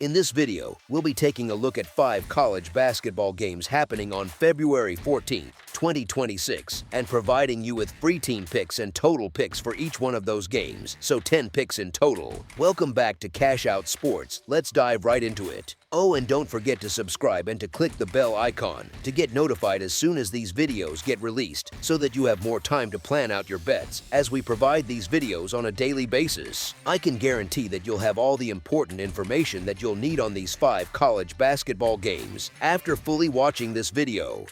In this video, we'll be taking a look at 5 college basketball games happening on February 14, 2026, and providing you with free team picks and total picks for each one of those games, so 10 picks in total. Welcome back to Cash Out Sports. Let's dive right into it. Oh, and don't forget to subscribe and to click the bell icon to get notified as soon as these videos get released, so that you have more time to plan out your bets as we provide these videos on a daily basis. I can guarantee that you'll have all the important information that you'll need on these 5 college basketball games after fully watching this video.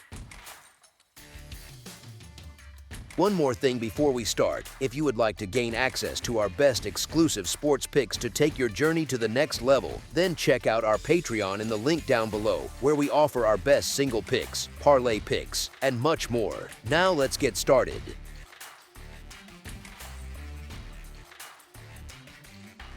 One more thing before we start. If you would like to gain access to our best exclusive sports picks to take your journey to the next level, then check out our Patreon in the link down below, where we offer our best single picks, parlay picks, and much more. Now let's get started.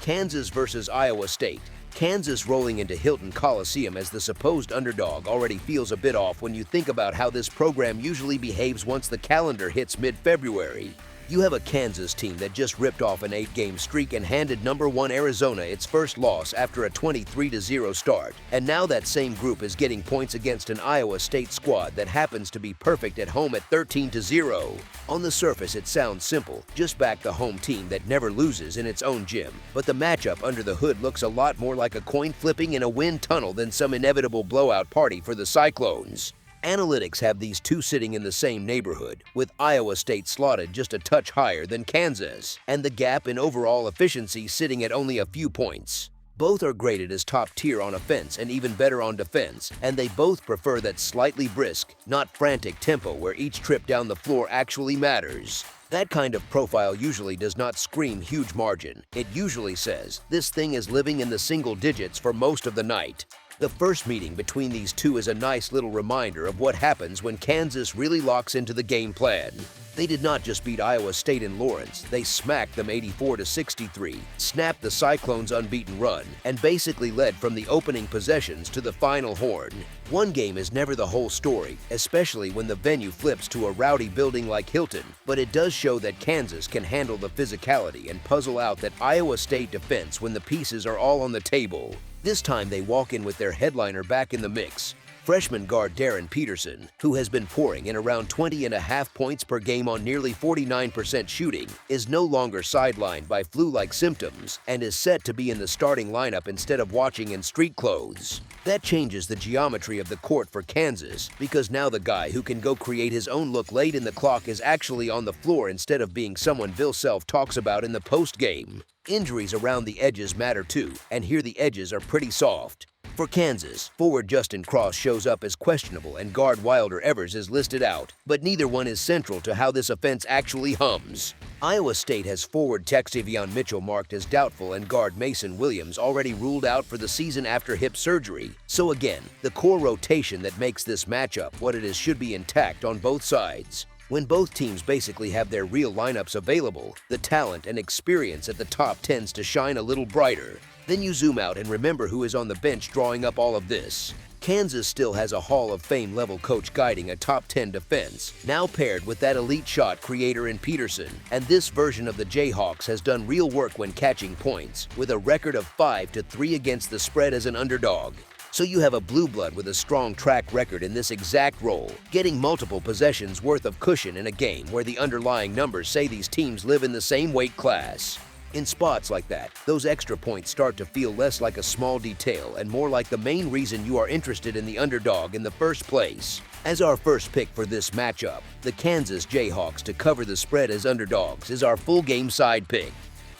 Kansas versus Iowa State. Kansas rolling into Hilton Coliseum as the supposed underdog already feels a bit off when you think about how this program usually behaves once the calendar hits mid-February. You have a Kansas team that just ripped off an 8-game streak and handed number 1 Arizona its first loss after a 23-0 start. And now that same group is getting points against an Iowa State squad that happens to be perfect at home at 13-0. On the surface, it sounds simple. Just back the home team that never loses in its own gym. But the matchup under the hood looks a lot more like a coin flipping in a wind tunnel than some inevitable blowout party for the Cyclones. Analytics have these two sitting in the same neighborhood, with Iowa State slotted just a touch higher than Kansas, and the gap in overall efficiency sitting at only a few points. Both are graded as top tier on offense and even better on defense, and they both prefer that slightly brisk, not frantic tempo where each trip down the floor actually matters. That kind of profile usually does not scream huge margin. It usually says, this thing is living in the single digits for most of the night. The first meeting between these two is a nice little reminder of what happens when Kansas really locks into the game plan. They did not just beat Iowa State in Lawrence, they smacked them 84-63, snapped the Cyclones' unbeaten run, and basically led from the opening possessions to the final horn. One game is never the whole story, especially when the venue flips to a rowdy building like Hilton, but it does show that Kansas can handle the physicality and puzzle out that Iowa State defense when the pieces are all on the table. This time they walk in with their headliner back in the mix. Freshman guard Darren Peterson, who has been pouring in around 20.5 points per game on nearly 49% shooting, is no longer sidelined by flu-like symptoms and is set to be in the starting lineup instead of watching in street clothes. That changes the geometry of the court for Kansas, because now the guy who can go create his own look late in the clock is actually on the floor instead of being someone Bill Self talks about in the post-game. Injuries around the edges matter too, and here the edges are pretty soft. For Kansas, forward Justin Cross shows up as questionable and guard Wilder Evers is listed out, but neither one is central to how this offense actually hums. Iowa State has forward Texivion Mitchell marked as doubtful and guard Mason Williams already ruled out for the season after hip surgery. So again, the core rotation that makes this matchup what it is should be intact on both sides. When both teams basically have their real lineups available, the talent and experience at the top tends to shine a little brighter. Then you zoom out and remember who is on the bench drawing up all of this. Kansas still has a Hall of Fame level coach guiding a top 10 defense, now paired with that elite shot creator in Peterson, and this version of the Jayhawks has done real work when catching points, with a record of 5-3 against the spread as an underdog. So you have a blue blood with a strong track record in this exact role, getting multiple possessions worth of cushion in a game where the underlying numbers say these teams live in the same weight class. In spots like that, those extra points start to feel less like a small detail and more like the main reason you are interested in the underdog in the first place. As our first pick for this matchup, the Kansas Jayhawks to cover the spread as underdogs is our full game side pick.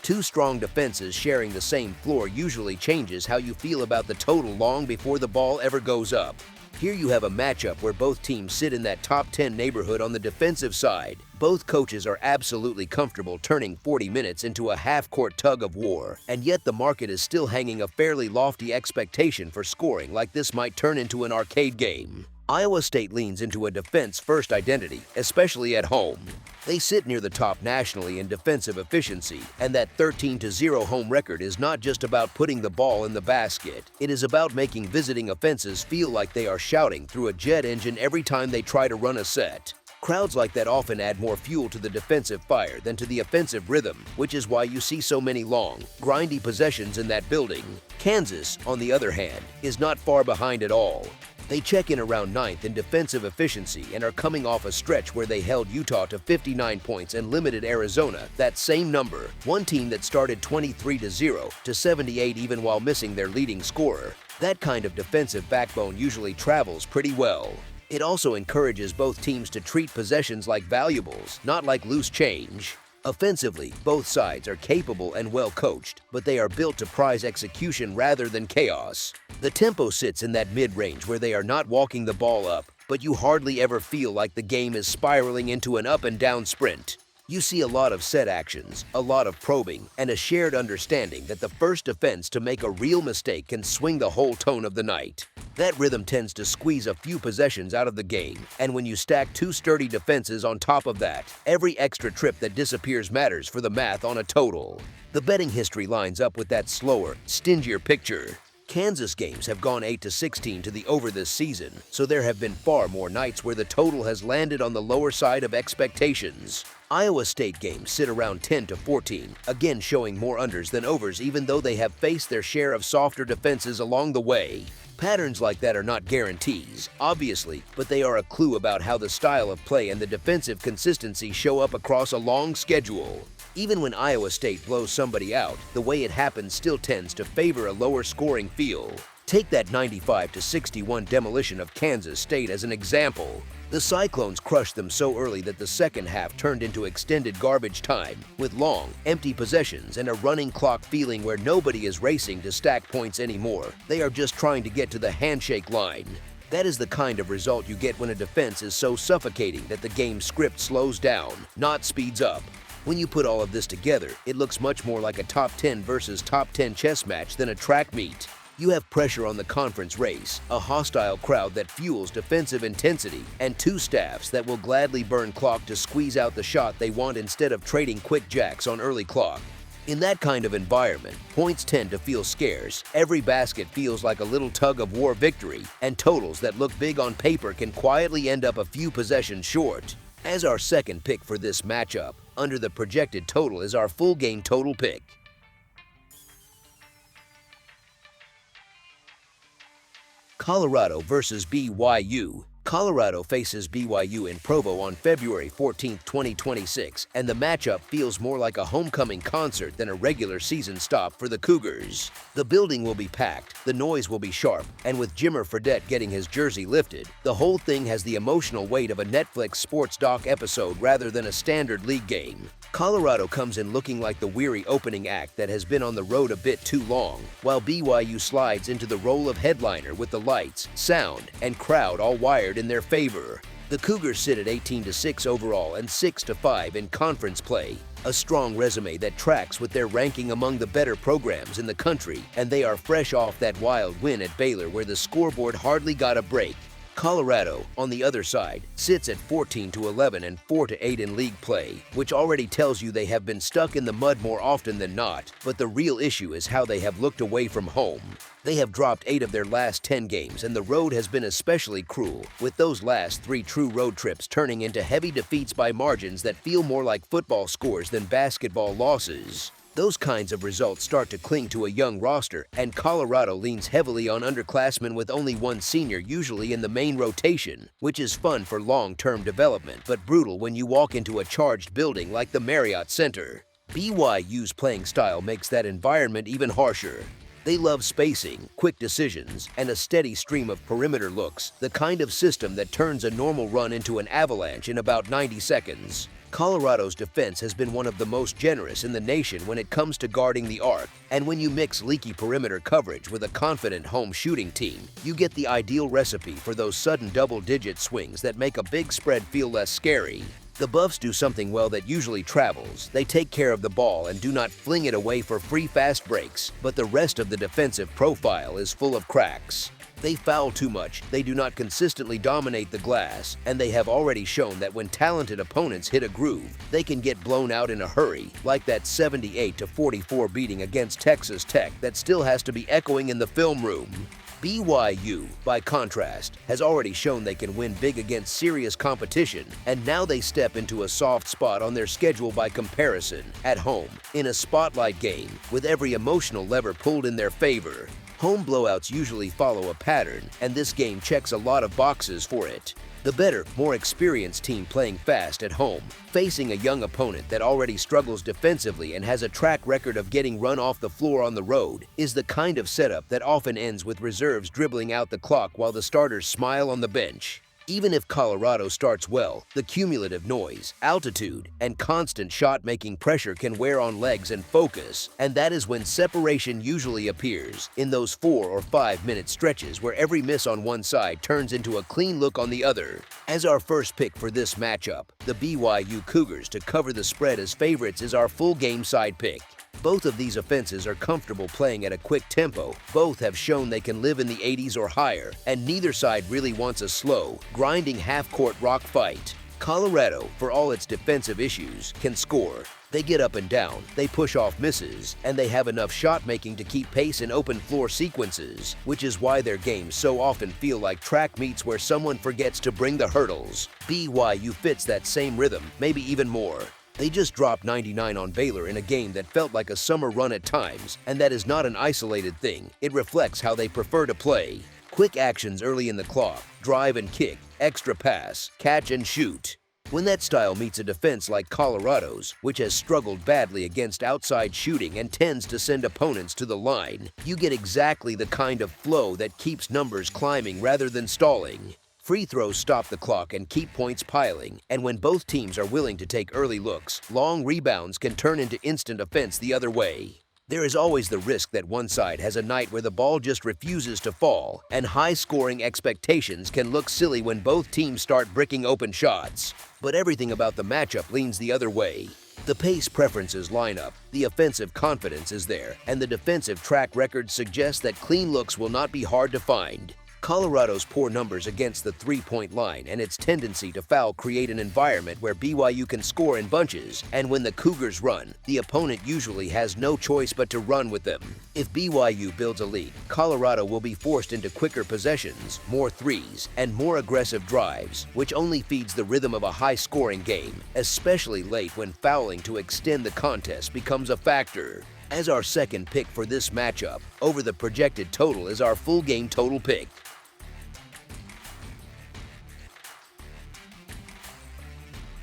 Two strong defenses sharing the same floor usually changes how you feel about the total long before the ball ever goes up. Here you have a matchup where both teams sit in that top 10 neighborhood on the defensive side. Both coaches are absolutely comfortable turning 40 minutes into a half-court tug of war, and yet the market is still hanging a fairly lofty expectation for scoring like this might turn into an arcade game. Iowa State leans into a defense-first identity, especially at home. They sit near the top nationally in defensive efficiency, and that 13-0 home record is not just about putting the ball in the basket. It is about making visiting offenses feel like they are shouting through a jet engine every time they try to run a set. Crowds like that often add more fuel to the defensive fire than to the offensive rhythm, which is why you see so many long, grindy possessions in that building. Kansas, on the other hand, is not far behind at all. They check in around 9th in defensive efficiency and are coming off a stretch where they held Utah to 59 points and limited Arizona, that same number, one team that started 23-0 to 78 even while missing their leading scorer. That kind of defensive backbone usually travels pretty well. It also encourages both teams to treat possessions like valuables, not like loose change. Offensively, both sides are capable and well coached, but they are built to prize execution rather than chaos. The tempo sits in that mid-range where they are not walking the ball up, but you hardly ever feel like the game is spiraling into an up-and-down sprint. You see a lot of set actions, a lot of probing, and a shared understanding that the first defense to make a real mistake can swing the whole tone of the night. That rhythm tends to squeeze a few possessions out of the game, and when you stack two sturdy defenses on top of that, every extra trip that disappears matters for the math on a total. The betting history lines up with that slower, stingier picture. Kansas games have gone 8-16 to the over this season, so there have been far more nights where the total has landed on the lower side of expectations. Iowa State games sit around 10-14, again showing more unders than overs even though they have faced their share of softer defenses along the way. Patterns like that are not guarantees, obviously, but they are a clue about how the style of play and the defensive consistency show up across a long schedule. Even when Iowa State blows somebody out, the way it happens still tends to favor a lower scoring feel. Take that 95-61 demolition of Kansas State as an example. The Cyclones crushed them so early that the second half turned into extended garbage time, with long, empty possessions and a running clock feeling where nobody is racing to stack points anymore. They are just trying to get to the handshake line. That is the kind of result you get when a defense is so suffocating that the game script slows down, not speeds up. When you put all of this together, it looks much more like a top 10 versus top 10 chess match than a track meet. You have pressure on the conference race, a hostile crowd that fuels defensive intensity, and two staffs that will gladly burn clock to squeeze out the shot they want instead of trading quick jacks on early clock. In that kind of environment, points tend to feel scarce, every basket feels like a little tug-of-war victory, and totals that look big on paper can quietly end up a few possessions short. As our second pick for this matchup, under the projected total is our full game total pick. Colorado versus BYU. Colorado faces BYU in Provo on February 14, 2026, and the matchup feels more like a homecoming concert than a regular season stop for the Cougars. The building will be packed, the noise will be sharp, and with Jimmer Fredette getting his jersey lifted, the whole thing has the emotional weight of a Netflix sports doc episode rather than a standard league game. Colorado comes in looking like the weary opening act that has been on the road a bit too long, while BYU slides into the role of headliner with the lights, sound, and crowd all wired in their favor. The Cougars sit at 18-6 overall and 6-5 in conference play, a strong resume that tracks with their ranking among the better programs in the country, and they are fresh off that wild win at Baylor where the scoreboard hardly got a break. Colorado, on the other side, sits at 14-11 and 4-8 in league play, which already tells you they have been stuck in the mud more often than not, but the real issue is how they have looked away from home. They have dropped 8 of their last 10 games, and the road has been especially cruel, with those last 3 true road trips turning into heavy defeats by margins that feel more like football scores than basketball losses. Those kinds of results start to cling to a young roster, and Colorado leans heavily on underclassmen with only one senior usually in the main rotation, which is fun for long-term development but brutal when you walk into a charged building like the Marriott Center. BYU's playing style makes that environment even harsher. They love spacing, quick decisions, and a steady stream of perimeter looks, the kind of system that turns a normal run into an avalanche in about 90 seconds. Colorado's defense has been one of the most generous in the nation when it comes to guarding the arc, and when you mix leaky perimeter coverage with a confident home shooting team, you get the ideal recipe for those sudden double-digit swings that make a big spread feel less scary. The Buffs do something well that usually travels. They take care of the ball and do not fling it away for free fast breaks, but the rest of the defensive profile is full of cracks. They foul too much, they do not consistently dominate the glass, and they have already shown that when talented opponents hit a groove, they can get blown out in a hurry, like that 78-44 beating against Texas Tech that still has to be echoing in the film room. BYU, by contrast, has already shown they can win big against serious competition, and now they step into a soft spot on their schedule by comparison, at home, in a spotlight game, with every emotional lever pulled in their favor. Home blowouts usually follow a pattern, and this game checks a lot of boxes for it. The better, more experienced team playing fast at home, facing a young opponent that already struggles defensively and has a track record of getting run off the floor on the road, is the kind of setup that often ends with reserves dribbling out the clock while the starters smile on the bench. Even if Colorado starts well, the cumulative noise, altitude, and constant shot-making pressure can wear on legs and focus, and that is when separation usually appears, in those 4 or 5 minute stretches where every miss on one side turns into a clean look on the other. As our first pick for this matchup, the BYU Cougars to cover the spread as favorites is our full game side pick. Both of these offenses are comfortable playing at a quick tempo, both have shown they can live in the 80s or higher, and neither side really wants a slow, grinding half-court rock fight. Colorado, for all its defensive issues, can score. They get up and down, they push off misses, and they have enough shot-making to keep pace in open floor sequences, which is why their games so often feel like track meets where someone forgets to bring the hurdles. BYU fits that same rhythm, maybe even more. They just dropped 99 on Baylor in a game that felt like a summer run at times, and that is not an isolated thing. It reflects how they prefer to play. Quick actions early in the clock, drive and kick, extra pass, catch and shoot. When that style meets a defense like Colorado's, which has struggled badly against outside shooting and tends to send opponents to the line, you get exactly the kind of flow that keeps numbers climbing rather than stalling. Free throws stop the clock and keep points piling, and when both teams are willing to take early looks, long rebounds can turn into instant offense the other way. There is always the risk that one side has a night where the ball just refuses to fall, and high-scoring expectations can look silly when both teams start bricking open shots. But everything about the matchup leans the other way. The pace preferences line up, the offensive confidence is there, and the defensive track record suggests that clean looks will not be hard to find. Colorado's poor numbers against the three-point line and its tendency to foul create an environment where BYU can score in bunches, and when the Cougars run, the opponent usually has no choice but to run with them. If BYU builds a lead, Colorado will be forced into quicker possessions, more threes, and more aggressive drives, which only feeds the rhythm of a high-scoring game, especially late when fouling to extend the contest becomes a factor. As our second pick for this matchup, over the projected total is our full game total pick.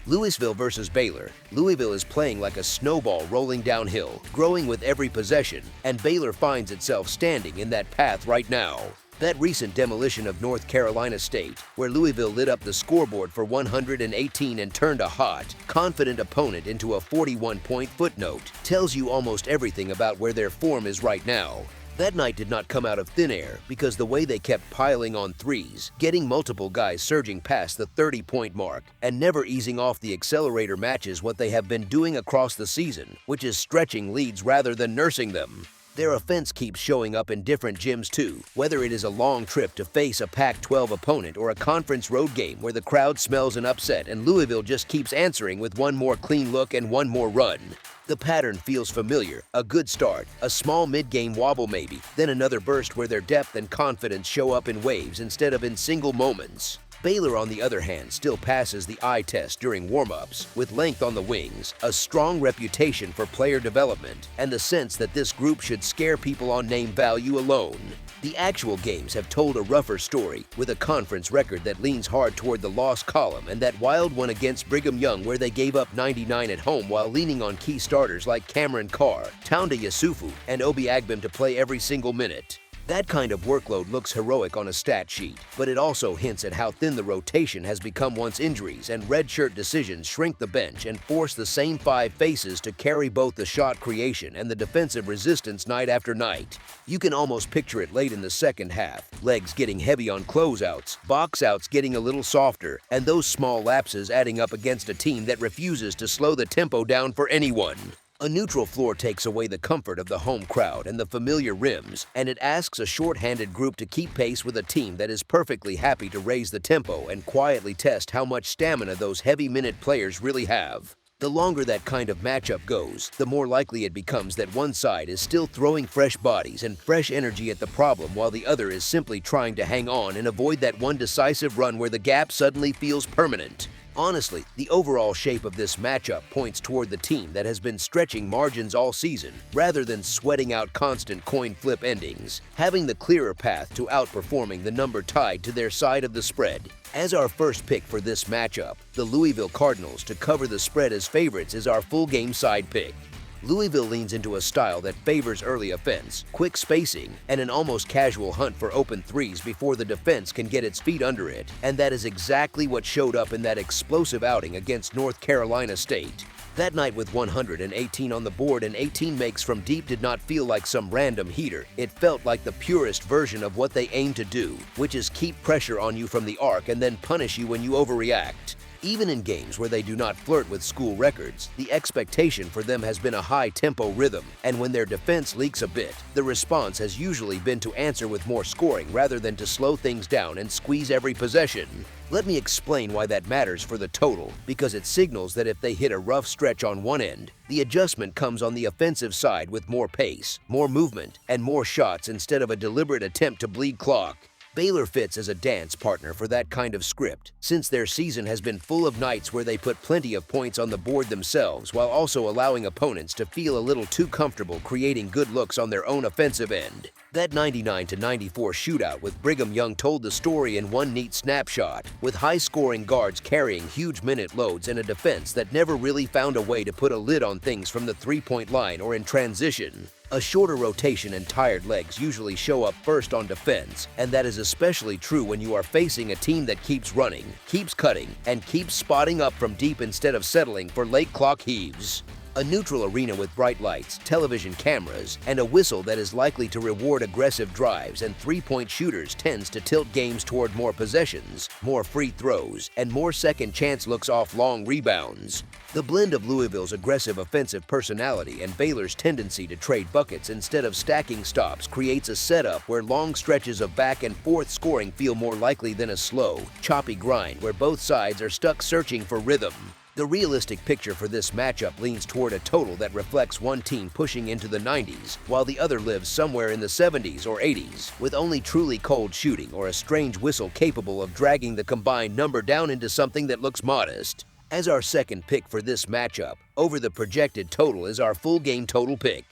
Louisville versus Baylor. Louisville is playing like a snowball rolling downhill, growing with every possession, and Baylor finds itself standing in that path right now. That recent demolition of North Carolina State, where Louisville lit up the scoreboard for 118 and turned a hot, confident opponent into a 41-point footnote, tells you almost everything about where their form is right now. That night did not come out of thin air because the way they kept piling on threes, getting multiple guys surging past the 30-point mark, and never easing off the accelerator matches what they have been doing across the season, which is stretching leads rather than nursing them. Their offense keeps showing up in different gyms too, whether it is a long trip to face a Pac-12 opponent or a conference road game where the crowd smells an upset and Louisville just keeps answering with one more clean look and one more run. The pattern feels familiar, a good start, a small mid-game wobble maybe, then another burst where their depth and confidence show up in waves instead of in single moments. Baylor, on the other hand, still passes the eye test during warm-ups, with length on the wings, a strong reputation for player development, and the sense that this group should scare people on name value alone. The actual games have told a rougher story, with a conference record that leans hard toward the loss column and that wild one against Brigham Young where they gave up 99 at home while leaning on key starters like Cameron Carr, Tounda Yusufu, and Obi Agbim to play every single minute. That kind of workload looks heroic on a stat sheet, but it also hints at how thin the rotation has become once injuries and redshirt decisions shrink the bench and force the same five faces to carry both the shot creation and the defensive resistance night after night. You can almost picture it late in the second half, legs getting heavy on closeouts, box outs getting a little softer, and those small lapses adding up against a team that refuses to slow the tempo down for anyone. A neutral floor takes away the comfort of the home crowd and the familiar rims, and it asks a short-handed group to keep pace with a team that is perfectly happy to raise the tempo and quietly test how much stamina those heavy-minute players really have. The longer that kind of matchup goes, the more likely it becomes that one side is still throwing fresh bodies and fresh energy at the problem while the other is simply trying to hang on and avoid that one decisive run where the gap suddenly feels permanent. Honestly, the overall shape of this matchup points toward the team that has been stretching margins all season, rather than sweating out constant coin flip endings, having the clearer path to outperforming the number tied to their side of the spread. As our first pick for this matchup, the Louisville Cardinals to cover the spread as favorites is our full game side pick. Louisville leans into a style that favors early offense, quick spacing, and an almost casual hunt for open threes before the defense can get its feet under it, and that is exactly what showed up in that explosive outing against North Carolina State. That night with 118 on the board and 18 makes from deep did not feel like some random heater. It felt like the purest version of what they aim to do, which is keep pressure on you from the arc and then punish you when you overreact. Even in games where they do not flirt with school records, the expectation for them has been a high-tempo rhythm, and when their defense leaks a bit, the response has usually been to answer with more scoring rather than to slow things down and squeeze every possession. Let me explain why that matters for the total, because it signals that if they hit a rough stretch on one end, the adjustment comes on the offensive side with more pace, more movement, and more shots instead of a deliberate attempt to bleed clock. Baylor fits as a dance partner for that kind of script, since their season has been full of nights where they put plenty of points on the board themselves while also allowing opponents to feel a little too comfortable creating good looks on their own offensive end. That 99-94 shootout with Brigham Young told the story in one neat snapshot, with high-scoring guards carrying huge minute loads and a defense that never really found a way to put a lid on things from the three-point line or in transition. A shorter rotation and tired legs usually show up first on defense, and that is especially true when you are facing a team that keeps running, keeps cutting, and keeps spotting up from deep instead of settling for late clock heaves. A neutral arena with bright lights, television cameras, and a whistle that is likely to reward aggressive drives and three-point shooters tends to tilt games toward more possessions, more free throws, and more second-chance looks off long rebounds. The blend of Louisville's aggressive offensive personality and Baylor's tendency to trade buckets instead of stacking stops creates a setup where long stretches of back and forth scoring feel more likely than a slow, choppy grind where both sides are stuck searching for rhythm. The realistic picture for this matchup leans toward a total that reflects one team pushing into the 90s, while the other lives somewhere in the 70s or 80s, with only truly cold shooting or a strange whistle capable of dragging the combined number down into something that looks modest. As our second pick for this matchup, over the projected total is our full game total pick.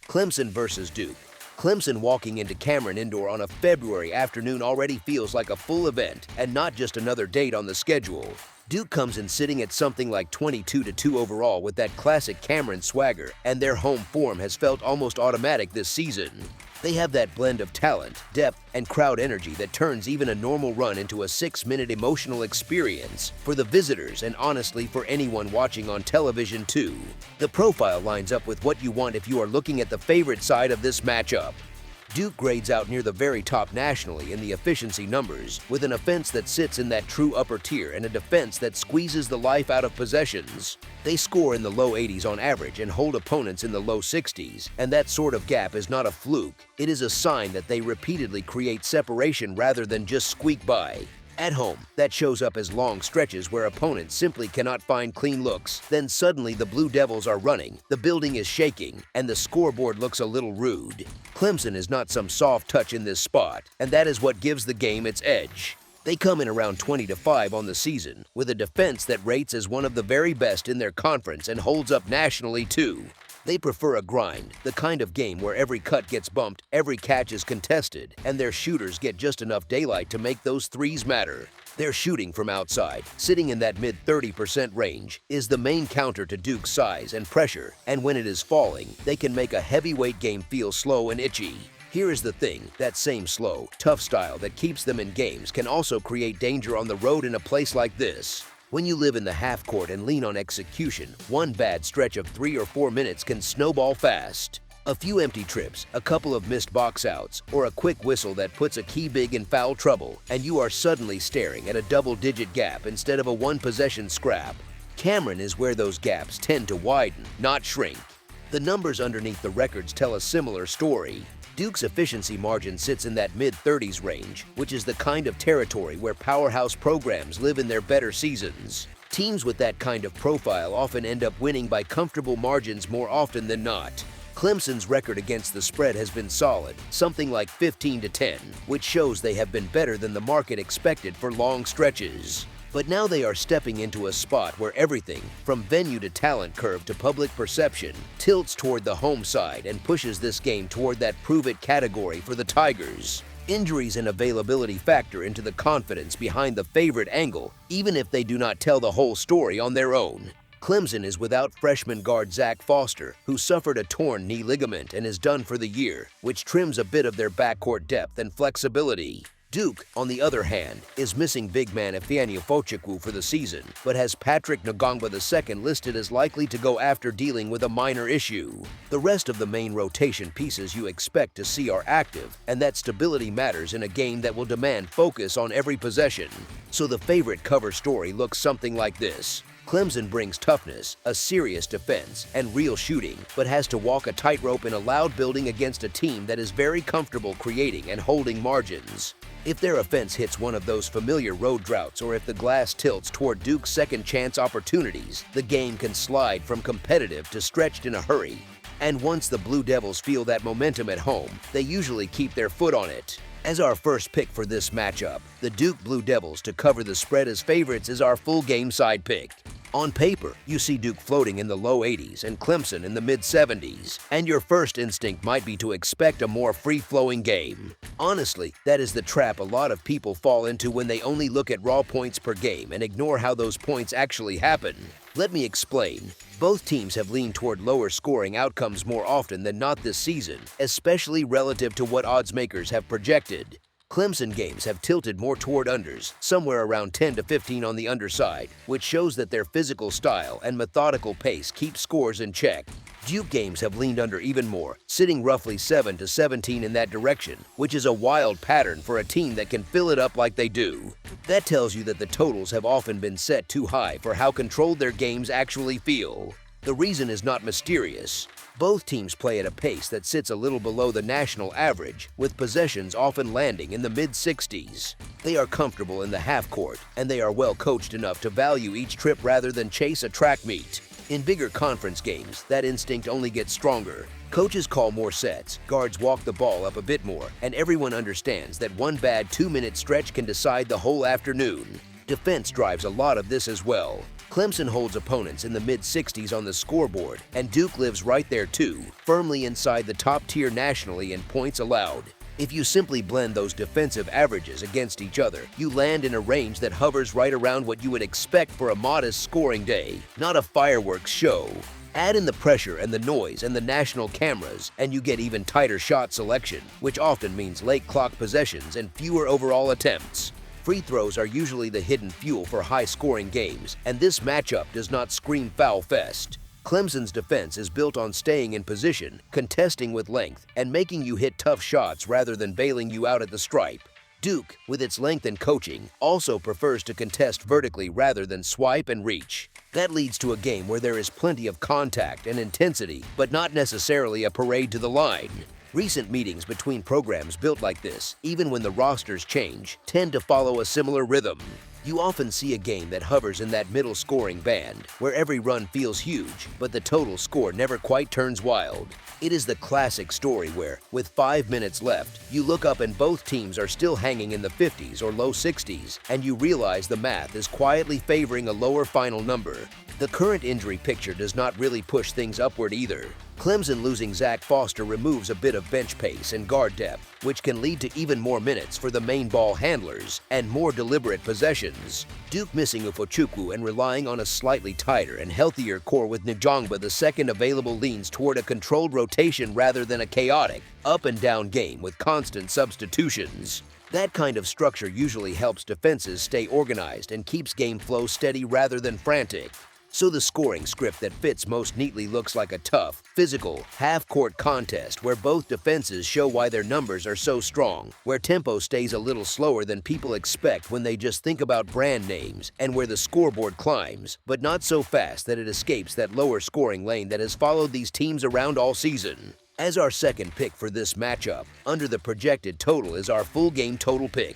Clemson versus Duke. Clemson walking into Cameron Indoor on a February afternoon already feels like a full event and not just another date on the schedule. Duke comes in sitting at something like 22-2 overall with that classic Cameron swagger, and their home form has felt almost automatic this season. They have that blend of talent, depth, and crowd energy that turns even a normal run into a 6-minute emotional experience for the visitors and honestly for anyone watching on television too. The profile lines up with what you want if you are looking at the favorite side of this matchup. Duke grades out near the very top nationally in the efficiency numbers, with an offense that sits in that true upper tier and a defense that squeezes the life out of possessions. They score in the low 80s on average and hold opponents in the low 60s, and that sort of gap is not a fluke. It is a sign that they repeatedly create separation rather than just squeak by. At home, that shows up as long stretches where opponents simply cannot find clean looks. Then suddenly the Blue Devils are running, the building is shaking, and the scoreboard looks a little rude. Clemson is not some soft touch in this spot, and that is what gives the game its edge. They come in around 20-5 on the season, with a defense that rates as one of the very best in their conference and holds up nationally too. They prefer a grind, the kind of game where every cut gets bumped, every catch is contested, and their shooters get just enough daylight to make those threes matter. Their shooting from outside, sitting in that mid-30% range, is the main counter to Duke's size and pressure, and when it is falling, they can make a heavyweight game feel slow and itchy. Here is the thing, that same slow, tough style that keeps them in games can also create danger on the road in a place like this. When you live in the half court and lean on execution, one bad stretch of 3 or 4 minutes can snowball fast. A few empty trips, a couple of missed box outs, or a quick whistle that puts a key big in foul trouble, and you are suddenly staring at a double-digit gap instead of a one-possession scrap. Cameron is where those gaps tend to widen, not shrink. The numbers underneath the records tell a similar story. Duke's efficiency margin sits in that mid-30s range, which is the kind of territory where powerhouse programs live in their better seasons. Teams with that kind of profile often end up winning by comfortable margins more often than not. Clemson's record against the spread has been solid, something like 15-10, which shows they have been better than the market expected for long stretches. But now they are stepping into a spot where everything, from venue to talent curve to public perception, tilts toward the home side and pushes this game toward that prove-it category for the Tigers. Injuries and availability factor into the confidence behind the favorite angle, even if they do not tell the whole story on their own. Clemson is without freshman guard Zach Foster, who suffered a torn knee ligament and is done for the year, which trims a bit of their backcourt depth and flexibility. Duke, on the other hand, is missing big man Ifeanyi Fochukwu for the season, but has Patrick Ngongba II listed as likely to go after dealing with a minor issue. The rest of the main rotation pieces you expect to see are active, and that stability matters in a game that will demand focus on every possession. So the favorite cover story looks something like this. Clemson brings toughness, a serious defense, and real shooting, but has to walk a tightrope in a loud building against a team that is very comfortable creating and holding margins. If their offense hits one of those familiar road droughts or if the glass tilts toward Duke's second chance opportunities, the game can slide from competitive to stretched in a hurry. And once the Blue Devils feel that momentum at home, they usually keep their foot on it. As our first pick for this matchup, the Duke Blue Devils to cover the spread as favorites is our full game side pick. On paper, you see Duke floating in the low 80s and Clemson in the mid-70s, and your first instinct might be to expect a more free-flowing game. Honestly, that is the trap a lot of people fall into when they only look at raw points per game and ignore how those points actually happen. Let me explain. Both teams have leaned toward lower scoring outcomes more often than not this season, especially relative to what odds makers have projected. Clemson games have tilted more toward unders, somewhere around 10-15 on the underside, which shows that their physical style and methodical pace keep scores in check. Duke games have leaned under even more, sitting roughly 7-17 in that direction, which is a wild pattern for a team that can fill it up like they do. That tells you that the totals have often been set too high for how controlled their games actually feel. The reason is not mysterious. Both teams play at a pace that sits a little below the national average, with possessions often landing in the mid-60s. They are comfortable in the half court, and they are well coached enough to value each trip rather than chase a track meet. In bigger conference games, that instinct only gets stronger. Coaches call more sets, guards walk the ball up a bit more, and everyone understands that one bad 2-minute stretch can decide the whole afternoon. Defense drives a lot of this as well. Clemson holds opponents in the mid-60s on the scoreboard, and Duke lives right there too, firmly inside the top tier nationally in points allowed. If you simply blend those defensive averages against each other, you land in a range that hovers right around what you would expect for a modest scoring day, not a fireworks show. Add in the pressure and the noise and the national cameras, and you get even tighter shot selection, which often means late clock possessions and fewer overall attempts. Free throws are usually the hidden fuel for high-scoring games, and this matchup does not scream foul fest. Clemson's defense is built on staying in position, contesting with length, and making you hit tough shots rather than bailing you out at the stripe. Duke, with its length and coaching, also prefers to contest vertically rather than swipe and reach. That leads to a game where there is plenty of contact and intensity, but not necessarily a parade to the line. Recent meetings between programs built like this, even when the rosters change, tend to follow a similar rhythm. You often see a game that hovers in that middle scoring band, where every run feels huge, but the total score never quite turns wild. It is the classic story where, with 5 minutes left, you look up and both teams are still hanging in the 50s or low 60s, and you realize the math is quietly favoring a lower final number. The current injury picture does not really push things upward either. Clemson losing Zach Foster removes a bit of bench pace and guard depth, which can lead to even more minutes for the main ball handlers and more deliberate possessions. Duke missing Fochukwu and relying on a slightly tighter and healthier core with Ngongba the second available leans toward a controlled rotation rather than a chaotic, up-and-down game with constant substitutions. That kind of structure usually helps defenses stay organized and keeps game flow steady rather than frantic. So the scoring script that fits most neatly looks like a tough, physical, half-court contest where both defenses show why their numbers are so strong, where tempo stays a little slower than people expect when they just think about brand names, and where the scoreboard climbs, but not so fast that it escapes that lower scoring lane that has followed these teams around all season. As our second pick for this matchup, under the projected total is our full game total pick.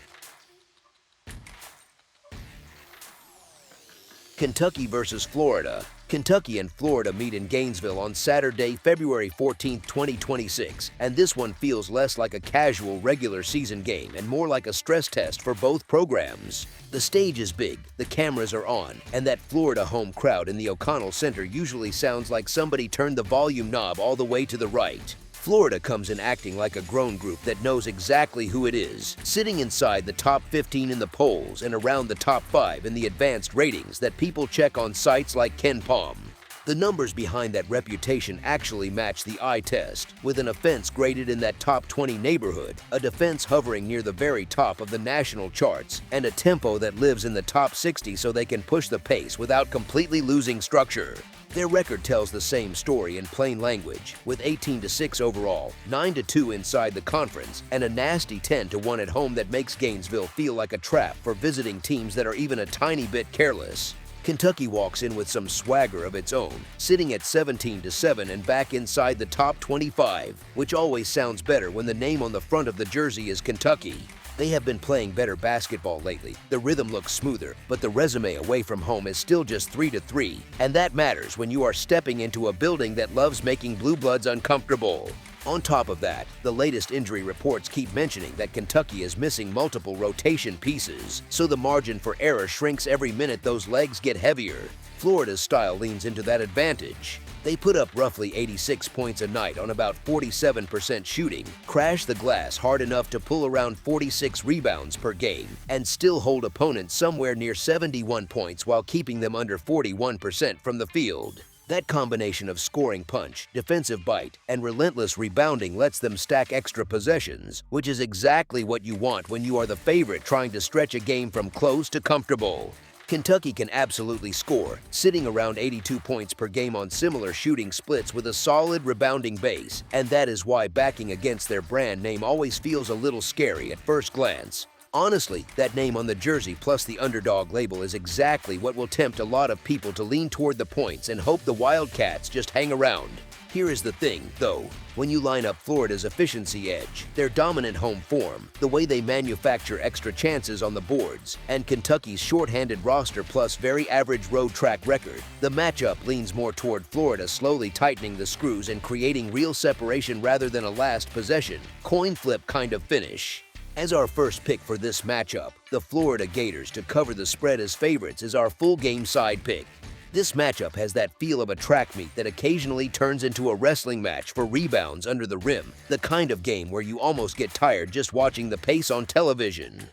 Kentucky versus Florida. Kentucky and Florida meet in Gainesville on Saturday, February 14, 2026, and this one feels less like a casual regular season game and more like a stress test for both programs. The stage is big, the cameras are on, and that Florida home crowd in the O'Connell Center usually sounds like somebody turned the volume knob all the way to the right. Florida comes in acting like a grown group that knows exactly who it is, sitting inside the top 15 in the polls and around the top 5 in the advanced ratings that people check on sites like KenPom. The numbers behind that reputation actually match the eye test, with an offense graded in that top 20 neighborhood, a defense hovering near the very top of the national charts, and a tempo that lives in the top 60 so they can push the pace without completely losing structure. Their record tells the same story in plain language, with 18-6 overall, 9-2 inside the conference, and a nasty 10-1 at home that makes Gainesville feel like a trap for visiting teams that are even a tiny bit careless. Kentucky walks in with some swagger of its own, sitting at 17-7 and back inside the top 25, which always sounds better when the name on the front of the jersey is Kentucky. They have been playing better basketball lately, the rhythm looks smoother, but the resume away from home is still just 3-3, and that matters when you are stepping into a building that loves making blue bloods uncomfortable. On top of that, the latest injury reports keep mentioning that Kentucky is missing multiple rotation pieces, so the margin for error shrinks every minute those legs get heavier. Florida's style leans into that advantage. They put up roughly 86 points a night on about 47% shooting, crash the glass hard enough to pull around 46 rebounds per game, and still hold opponents somewhere near 71 points while keeping them under 41% from the field. That combination of scoring punch, defensive bite, and relentless rebounding lets them stack extra possessions, which is exactly what you want when you are the favorite trying to stretch a game from close to comfortable. Kentucky can absolutely score, sitting around 82 points per game on similar shooting splits with a solid rebounding base, and that is why backing against their brand name always feels a little scary at first glance. Honestly, that name on the jersey plus the underdog label is exactly what will tempt a lot of people to lean toward the points and hope the Wildcats just hang around. Here is the thing, though. When you line up Florida's efficiency edge, their dominant home form, the way they manufacture extra chances on the boards, and Kentucky's shorthanded roster plus very average road track record, the matchup leans more toward Florida slowly tightening the screws and creating real separation rather than a last possession, coin flip kind of finish. As our first pick for this matchup, the Florida Gators to cover the spread as favorites is our full game side pick. This matchup has that feel of a track meet that occasionally turns into a wrestling match for rebounds under the rim, the kind of game where you almost get tired just watching the pace on television.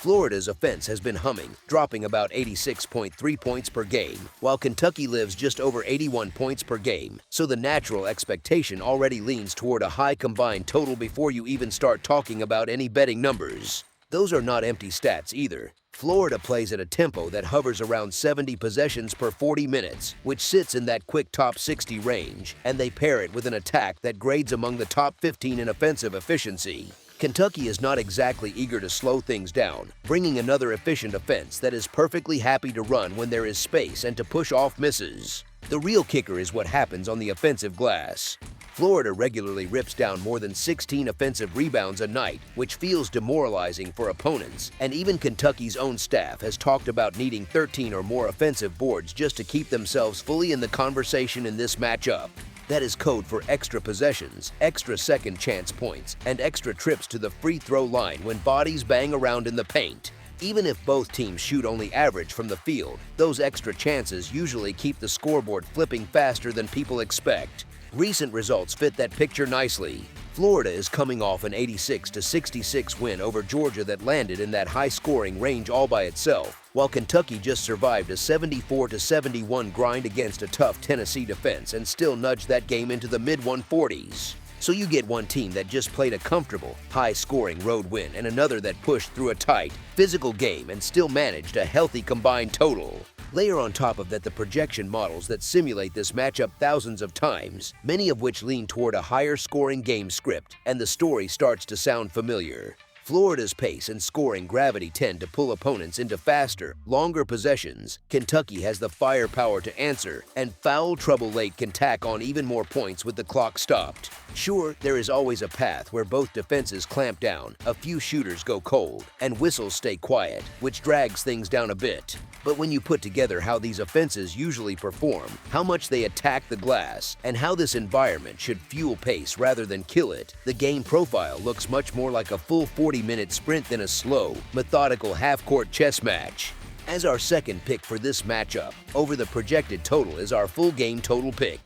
Florida's offense has been humming, dropping about 86.3 points per game, while Kentucky lives just over 81 points per game, so the natural expectation already leans toward a high combined total before you even start talking about any betting numbers. Those are not empty stats either. Florida plays at a tempo that hovers around 70 possessions per 40 minutes, which sits in that quick top 60 range, and they pair it with an attack that grades among the top 15 in offensive efficiency. Kentucky is not exactly eager to slow things down, bringing another efficient offense that is perfectly happy to run when there is space and to push off misses. The real kicker is what happens on the offensive glass. Florida regularly rips down more than 16 offensive rebounds a night, which feels demoralizing for opponents, and even Kentucky's own staff has talked about needing 13 or more offensive boards just to keep themselves fully in the conversation in this matchup. That is code for extra possessions, extra second chance points, and extra trips to the free throw line when bodies bang around in the paint. Even if both teams shoot only average from the field, those extra chances usually keep the scoreboard flipping faster than people expect. Recent results fit that picture nicely. Florida is coming off an 86-66 win over Georgia that landed in that high-scoring range all by itself, while Kentucky just survived a 74-71 grind against a tough Tennessee defense and still nudged that game into the mid-140s. So you get one team that just played a comfortable, high-scoring road win and another that pushed through a tight, physical game and still managed a healthy combined total. Layer on top of that the projection models that simulate this matchup thousands of times, many of which lean toward a higher scoring game script, and the story starts to sound familiar. Florida's pace and scoring gravity tend to pull opponents into faster, longer possessions. Kentucky has the firepower to answer, and foul trouble late can tack on even more points with the clock stopped. Sure, there is always a path where both defenses clamp down, a few shooters go cold, and whistles stay quiet, which drags things down a bit. But when you put together how these offenses usually perform, how much they attack the glass, and how this environment should fuel pace rather than kill it, the game profile looks much more like a full 40-minute sprint than a slow, methodical half-court chess match. As our second pick for this matchup, over the projected total is our full game total pick.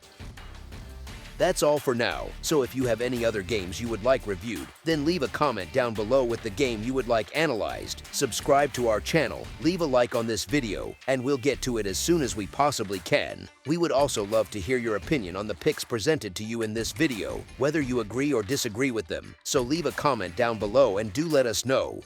That's all for now, so if you have any other games you would like reviewed, then leave a comment down below with the game you would like analyzed, subscribe to our channel, leave a like on this video, and we'll get to it as soon as we possibly can. We would also love to hear your opinion on the picks presented to you in this video, whether you agree or disagree with them, so leave a comment down below and do let us know.